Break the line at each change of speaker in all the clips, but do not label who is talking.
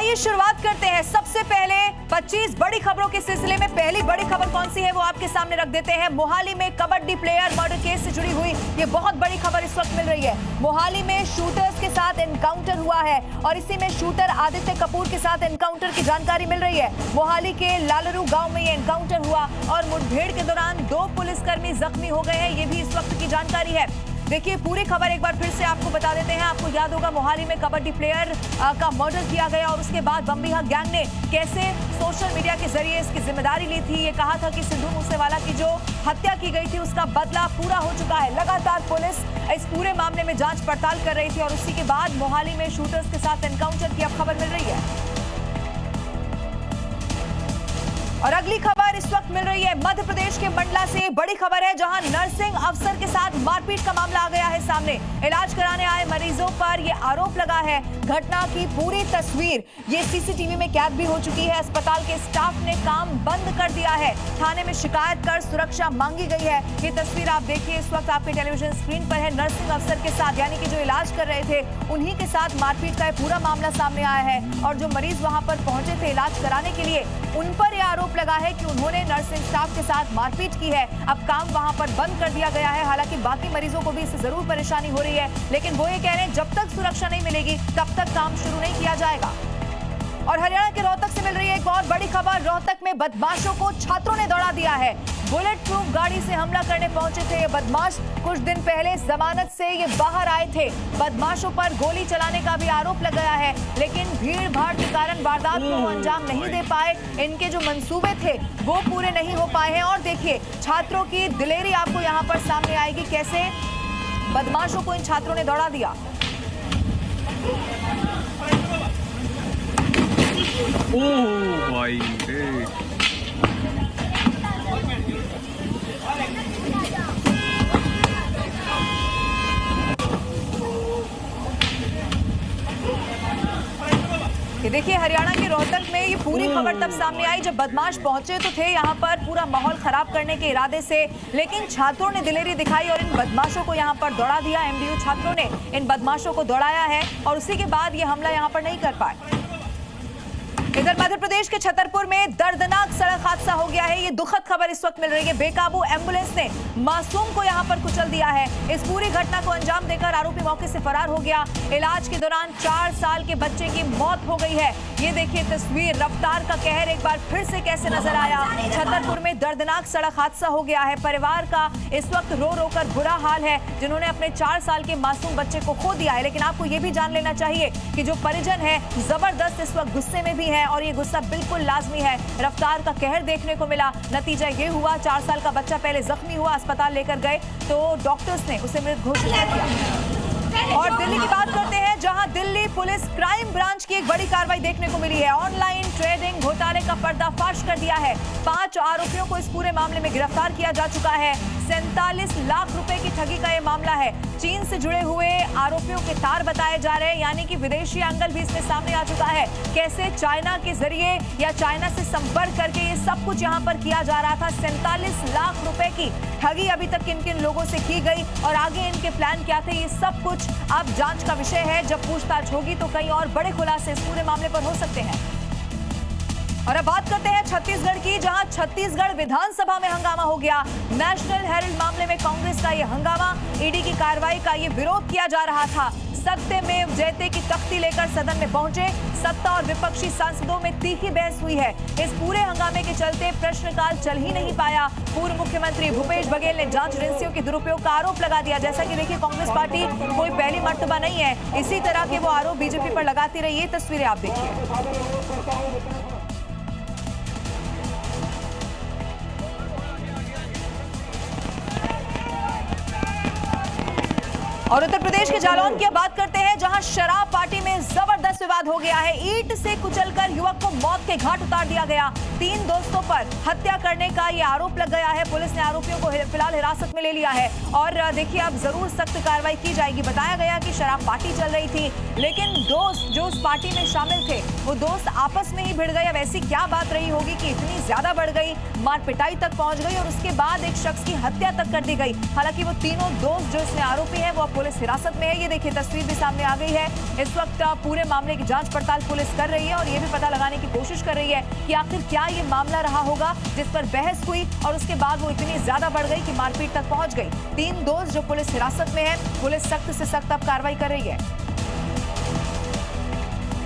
आइए शुरुआत करते हैं। सबसे पहले 25 बड़ी खबरों के सिलसिले में पहली बड़ी खबर कौन सी है वो आपके सामने रख देते हैं। मोहाली में कबड्डी प्लेयर मर्डर केस से जुड़ी हुई ये बहुत बड़ी खबर इस वक्त मिल रही है। मोहाली में शूटर्स के साथ एनकाउंटर हुआ है और इसी में शूटर आदित्य कपूर के साथ एनकाउंटर की जानकारी मिल रही है। मोहाली के लालरू गांव में ये एनकाउंटर हुआ और मुठभेड़ के दौरान 2 पुलिसकर्मी जख्मी हो गए हैं, ये भी इस वक्त की जानकारी है। देखिए पूरी खबर एक बार फिर से आपको बता देते हैं। आपको याद होगा मोहाली में कबड्डी प्लेयर का मर्डर किया गया और उसके बाद बम्बीहा गैंग ने कैसे सोशल मीडिया के जरिए इसकी जिम्मेदारी ली थी। ये कहा था कि सिद्धू मूसेवाला की जो हत्या की गई थी उसका बदला पूरा हो चुका है। लगातार पुलिस इस पूरे मामले में जांच पड़ताल कर रही थी और उसी के बाद मोहाली में शूटर्स के साथ एनकाउंटर की अब खबर मिल रही है। और अगली खबर इस वक्त मिल रही है मध्य प्रदेश के मंडला से। बड़ी खबर है जहां नर्सिंग अफसर के साथ मारपीट का मामला आ गया है सामने। इलाज कराने आए मरीजों पर यह आरोप लगा है। घटना की पूरी तस्वीर ये सीसीटीवी में कैद भी हो चुकी है। अस्पताल के स्टाफ ने काम बंद कर दिया है। थाने में शिकायत कर सुरक्षा मांगी गई है। ये तस्वीर आप देखिए इस वक्त आपके टेलीविजन स्क्रीन पर है। नर्सिंग अफसर के साथ यानी कि जो इलाज कर रहे थे उन्हीं के साथ मारपीट का पूरा मामला सामने आया है और जो मरीज वहां पर पहुंचे थे इलाज कराने के लिए उन पर यह आरोप लगा है कि उन्होंने नर्सिंग स्टाफ के साथ मारपीट की है। अब काम वहां पर बंद कर दिया गया है। हालांकि बाकी मरीजों को भी इससे जरूर परेशानी हो रही है, लेकिन वो ये कह रहे हैं जब तक सुरक्षा नहीं मिलेगी तब तक काम शुरू नहीं किया जाएगा। और हरियाणा के रोहतक से मिल रही है एक और बड़ी खबर। रोहतक में बदमाशों को छात्रों ने दौड़ा दिया है। बुलेट प्रूफ गाड़ी से हमला करने पहुंचे थे ये बदमाश। कुछ दिन पहले जमानत से ये बाहर आए थे। बदमाशों पर गोली चलाने का भी आरोप लगाया है, लेकिन भीड़ भाड़ के कारण वारदात को अंजाम नहीं दे पाए। इनके जो मंसूबे थे वो पूरे नहीं हो पाए हैं। और देखिए छात्रों की दिलेरी आपको यहाँ पर सामने आएगी, कैसे बदमाशों को इन छात्रों ने दौड़ा दिया।
ओह भाई
ये देखिए हरियाणा के रोहतक में ये पूरी खबर तब सामने आई जब बदमाश पहुंचे तो थे यहाँ पर पूरा माहौल खराब करने के इरादे से, लेकिन छात्रों ने दिलेरी दिखाई और इन बदमाशों को यहाँ पर दौड़ा दिया। एमडीयू छात्रों ने इन बदमाशों को दौड़ाया है और उसी के बाद ये हमला यहाँ पर नहीं कर पाए। इधर मध्य प्रदेश के छतरपुर में दर्दनाक सड़क हादसा हो गया है। ये दुखद खबर इस वक्त मिल रही है। बेकाबू एम्बुलेंस ने मासूम को यहां पर कुचल दिया है। इस पूरी घटना को अंजाम देकर आरोपी मौके से फरार हो गया। इलाज के दौरान 4 साल के बच्चे की मौत हो गई है। ये देखिए तस्वीर, रफ्तार का कहर एक बार फिर से कैसे नजर आया। छतरपुर में दर्दनाक सड़क हादसा हो गया है। परिवार का इस वक्त रो रो कर बुरा हाल है जिन्होंने अपने 4 साल के मासूम बच्चे को खो दिया है। लेकिन आपको ये भी जान लेना चाहिए कि जो परिजन है जबरदस्त इस वक्त गुस्से में भी है और ये गुस्सा बिल्कुल लाजमी है। रफ्तार का कहर देखने को मिला। नतीजा ये हुआ 4 साल का बच्चा पहले जख्मी हुआ, अस्पताल लेकर गए तो डॉक्टर्स ने उसे मृत घोषित किया। और दिल्ली की बात करते हैं जहां दिल्ली पुलिस क्राइम ब्रांच की एक बड़ी कार्रवाई देखने को मिली है। ऑनलाइन ट्रेडिंग घोटाले का पर्दाफाश कर दिया है। 5 आरोपियों को इस पूरे मामले में गिरफ्तार किया जा चुका है। 47 लाख रुपए की ठगी का यह मामला है। चीन से जुड़े हुए आरोपियों के तार बताए जा रहे हैं, यानी कि विदेशी एंगल भी इसमें सामने आ चुका है। कैसे चाइना के जरिए या चाइना से संपर्क करके ये सब कुछ यहाँ पर किया जा रहा था। 47 लाख रुपए की ठगी अभी तक किन किन लोगों से की गई और आगे इनके प्लान क्या थे, ये सब कुछ अब जांच का विषय है। जब पूछताछ होगी तो कई और बड़े खुलासे इस पूरे मामले पर हो सकते हैं। और अब बात करते हैं छत्तीसगढ़ की, जहां छत्तीसगढ़ विधानसभा में हंगामा हो गया। नेशनल हेराल्ड मामले में कांग्रेस का यह हंगामा, ईडी की कार्रवाई का ये विरोध किया जा रहा था। सत्यमेव जयते की तख्ती लेकर सदन में पहुंचे। सत्ता और विपक्षी सांसदों में तीखी बहस हुई है। इस पूरे हंगामे के चलते प्रश्नकाल चल ही नहीं पाया। पूर्व मुख्यमंत्री भूपेश बघेल ने जांच एजेंसियों के दुरुपयोग का आरोप लगा दिया। जैसा कि देखिए कांग्रेस पार्टी कोई पहली मर्तबा नहीं है, इसी तरह के वो आरोप बीजेपी पर लगाती रही। ये तस्वीरें आप देखिए। और उत्तर प्रदेश के जालौन की बात करते हैं जहां शराब पार्टी में जबरदस्त विवाद हो गया है। ईंट से कुचलकर युवक को मौत के घाट उतार दिया गया। 3 दोस्तों पर हत्या करने का ये आरोप लग गया है। पुलिस ने आरोपियों को फिलहाल हिरासत में ले लिया है और देखिए अब जरूर सख्त कार्रवाई की जाएगी। बताया गया कि शराब पार्टी चल रही थी, लेकिन दोस्त जो उस पार्टी में शामिल थे वो दोस्त आपस में ही भिड़ गए। अब ऐसी क्या बात रही होगी कि इतनी ज्यादा बढ़ गई, मार पिटाई तक पहुंच गई और उसके बाद एक शख्स की हत्या तक कर दी गई। हालांकि वो तीनों दोस्त जो इसमें आरोपी है वो पुलिस हिरासत में है। ये देखिए तस्वीर भी सामने आ गई है। इस वक्त पूरे मामले की जांच पड़ताल पुलिस कर रही है और ये भी पता लगाने की कोशिश कर रही है कि आखिर क्या ये मामला रहा होगा जिस पर बहस हुई और उसके बाद वो इतनी ज्यादा बढ़ गई कि मारपीट तक पहुंच गई। 3 दोस्त जो पुलिस हिरासत में है, पुलिस सख्त से सख्त अब कार्रवाई कर रही है।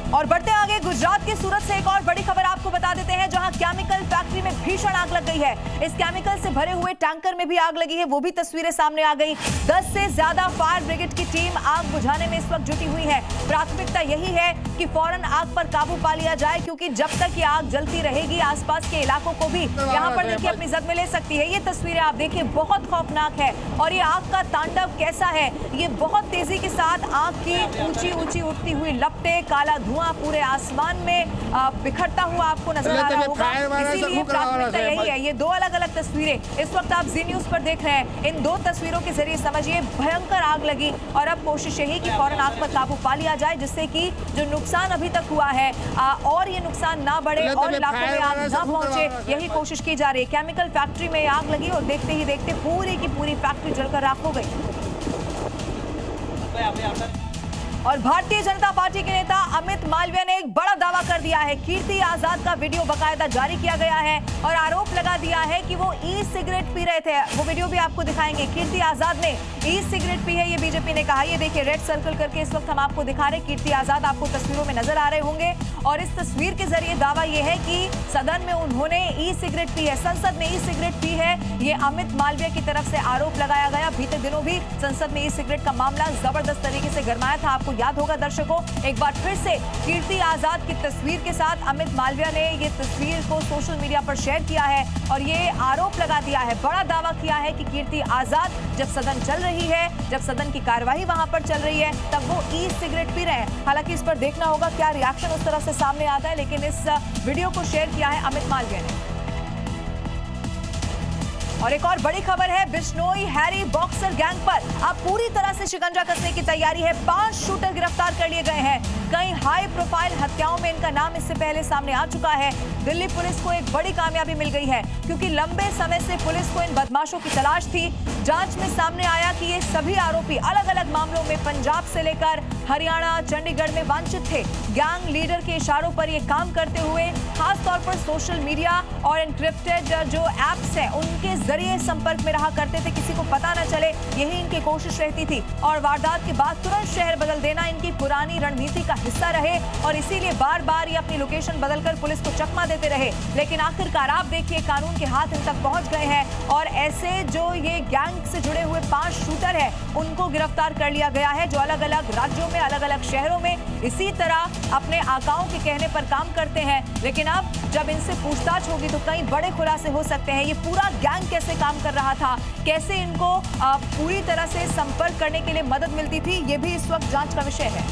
और बढ़ते आगे, गुजरात के सूरत से एक और बड़ी खबर आपको बता देते हैं, जहां केमिकल फैक्ट्री में भीषण आग लग गई है। इस केमिकल से भरे हुए टैंकर में भी आग लगी है, वो भी तस्वीरें सामने आ गई। 10 से ज्यादा फायर ब्रिगेड की टीम आग बुझाने में इस वक्त जुटी हुई है। प्राथमिकता यही है कि फौरन आग पर काबू पा लिया जाए, क्योंकि जब तक ये आग जलती रहेगी आसपास के इलाकों को भी यहाँ पर देखिए अपनी जद में ले सकती है। ये तस्वीरें आप देखिए बहुत खौफनाक है और ये आग का तांडव कैसा है। ये बहुत तेजी के साथ आग की ऊंची ऊंची उठती हुई लपटें, काला धुआं पूरे आसमान में बिखरता हुआ आपको नजर आ रहा होगा। इसीलिए प्राथमिकता यही है। ये 2 अलग-अलग तस्वीरें इस वक्त आप जी न्यूज पर देख रहे हैं। इन 2 तस्वीरों के जरिए समझिए भयंकर आग लगी और अब कोशिश यही कि फौरन आग पर काबू पा लिया जाए, जिससे कि जो नुकसान अभी तक हुआ है और ये नुकसान ना बढ़े और इलाकों में आग ना पहुंचे, यही कोशिश की जा रही है। केमिकल फैक्ट्री में आग लगी और देखते ही देखते पूरी की पूरी फैक्ट्री जलकर राख हो गई। और भारतीय जनता पार्टी के नेता अमित मालवीय ने एक बड़ा दावा कर दिया है। कीर्ति आजाद का वीडियो बकायदा जारी किया गया है और आरोप लगा दिया है कि वो ई सिगरेट पी रहे थे। वो वीडियो भी आपको दिखाएंगे। कीर्ति आजाद ने ई सिगरेट पी है, ये बीजेपी ने कहा। ये देखिए रेड सर्कल करके इस वक्त हम आपको दिखा रहे। कीर्ति आजाद आपको तस्वीरों में नजर आ रहे होंगे और इस तस्वीर के जरिए दावा यह है कि सदन में उन्होंने ई सिगरेट पी है, संसद में ई सिगरेट पी है। ये अमित मालवीय की तरफ से आरोप लगाया गया। बीते दिनों भी संसद में ई सिगरेट का मामला जबरदस्त तरीके से गरमाया था। आपको याद होगा दर्शकों, एक बार फिर से कीर्ति आजाद की तस्वीर के साथ अमित मालवीय ने ये तस्वीर को सोशल मीडिया पर शेयर किया है और ये आरोप लगा दिया है, बड़ा दावा किया है कि कीर्ति आजाद जब सदन चल रही है, जब सदन की कार्यवाही वहां पर चल रही है, तब वो ई सिगरेट पी रहे हैं। हालांकि इस पर देखना होगा क्या रिएक्शन उस तरह से सामने आता है, लेकिन इस वीडियो को शेयर किया है अमित मालवीय ने। और एक और बड़ी खबर है, बिश्नोई हैरी बॉक्सर गैंग पर अब पूरी तरह से शिकंजा कसने की तैयारी है। 5 शूटर गिरफ्तार कर लिए गए हैं। कई हाई प्रोफाइल हत्याओं में इनका नाम इससे पहले सामने आ चुका है। दिल्ली पुलिस को एक बड़ी कामयाबी मिल गई है, क्योंकि लंबे समय से पुलिस को इन बदमाशों की तलाश थी। जांच में सामने आया कि ये सभी आरोपी अलग अलग मामलों में पंजाब से लेकर हरियाणा, चंडीगढ़ में वांछित थे। गैंग लीडर के इशारों पर ये काम करते हुए खासतौर पर सोशल मीडिया और एनक्रिप्टेड जो एप्स हैं उनके जरिए संपर्क में रहा करते थे, किसी को पता न चले, यही इनकी कोशिश रहती थी। और वारदात के बाद तुरंत शहर बदल देना इनकी पुरानी रणनीति का हिस्सा रहे और इसीलिए बार बार ये अपनी लोकेशन बदलकर पुलिस को चकमा देते रहे। लेकिन आखिरकार आप देखिए कानून के हाथ इन तक पहुंच गए हैं और ऐसे जो ये गैंग से जुड़े हुए 5 शूटर हैं उनको गिरफ्तार कर लिया गया है, जो अलग अलग राज्यों में, अलग अलग शहरों में इसी तरह अपने आकाओं के कहने पर काम करते हैं। लेकिन अब जब इनसे पूछताछ होगी तो कई बड़े खुलासे हो सकते हैं। ये पूरा गैंग कैसे काम कर रहा था, कैसे इनको पूरी तरह से संपर्क करने के लिए मदद मिलती थी, ये भी इस वक्त जांच का विषय है।